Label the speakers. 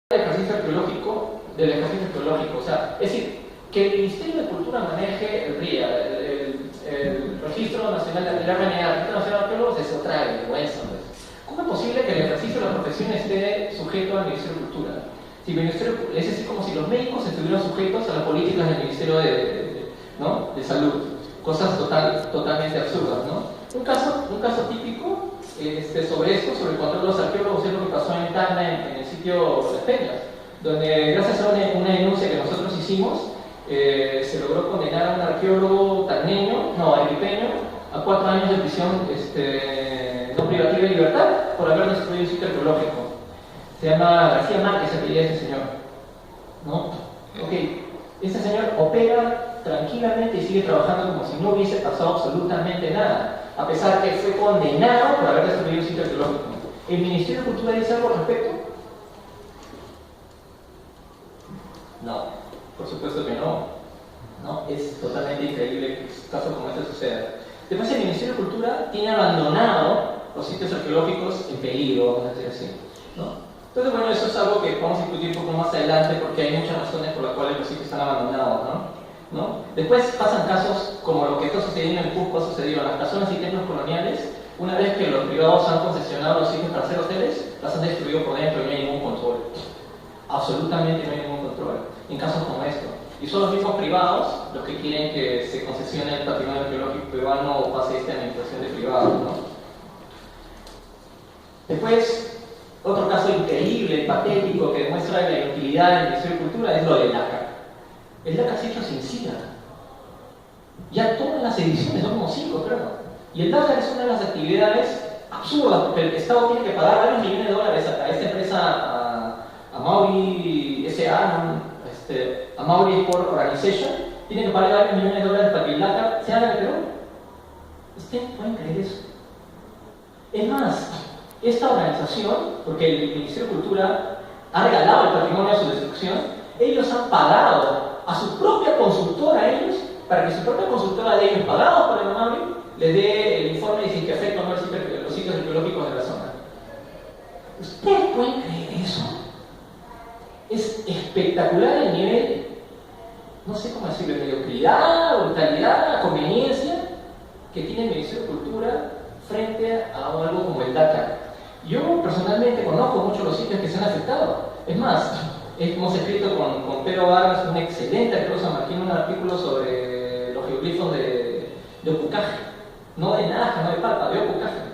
Speaker 1: del ejercicio arqueológico, o sea, es decir, que el Ministerio de Cultura maneje el RIA, el Registro Nacional de el RNA, el Registro Nacional de Arqueólogos, es otra vergüenza. Pues. ¿Cómo es posible que el ejercicio de la profesión esté sujeto al Ministerio de Cultura? Si el Ministerio, es decir, como si los médicos estuvieran sujetos a las políticas del Ministerio de Salud, cosas totalmente absurdas, ¿no? Un caso típico sobre esto, sobre el control de los arqueólogos, es lo que pasó en Tacna, en el sitio Las Peñas, donde gracias a una denuncia que nosotros hicimos, se logró condenar a un arqueólogo arequipeño, a 4 años de prisión no privativa de libertad por haber destruido un sitio arqueológico. Se llama García Márquez, se apellida ese señor, ¿no? Ok, ese señor opera tranquilamente y sigue trabajando como si no hubiese pasado absolutamente nada, a pesar que fue condenado por haber destruido un sitio arqueológico. ¿El Ministerio de Cultura dice algo al respecto? No, por supuesto que no. ¿No? Es totalmente increíble que casos como este sucedan. Después el Ministerio de Cultura tiene abandonado los sitios arqueológicos en peligro, vamos a decir así, ¿no? Entonces, bueno, eso es algo que vamos a discutir un poco más adelante porque hay muchas razones por las cuales los sitios están abandonados, ¿no? Después pasan casos como lo que está sucediendo en el Cusco, ha sucedido en las casonas y templos coloniales. Una vez que los privados han concesionado los sitios para hacer hoteles, las han destruido por dentro y no hay ningún control. Absolutamente no hay ningún control en casos como esto. Y son los mismos privados los que quieren que se concesione el patrimonio arqueológico peruano o pase esta administración de privados, ¿no? Después, otro caso increíble, patético, que demuestra la inutilidad del Ministerio de Cultura es lo del DACA. El DACA se ha hecho sin SIDA. Ya todas las ediciones, son como 5, creo. Y el DACA es una de las actividades absurdas, porque el Estado tiene que pagar varios millones de dólares a esta empresa, a Mauri S.A., a Mauri Sport Organization, tiene que pagar varios millones de dólares para que el DACA se haga en el Perú. ¿Ustedes pueden creer eso? Es más, esta organización, porque el Ministerio de Cultura ha regalado el patrimonio a su destrucción, ellos han pagado a su propia consultora a ellos, para que su propia consultora de ellos, pagados por el Mauri, les dé el informe de si afecta o no los sitios arqueológicos de la zona. ¿Ustedes pueden creer eso? Es espectacular el nivel, no sé cómo decirlo, de mediocridad, brutalidad, conveniencia que tiene el Ministerio de Cultura frente a algo como el DACA. Yo personalmente conozco mucho los sitios que se han afectado. Es más, hemos escrito con Pedro Vargas, un excelente arqueólogo sanmarquino, un artículo sobre los geoglifos de Opucaje. No de Naja, no de Palpa, de Opucaje.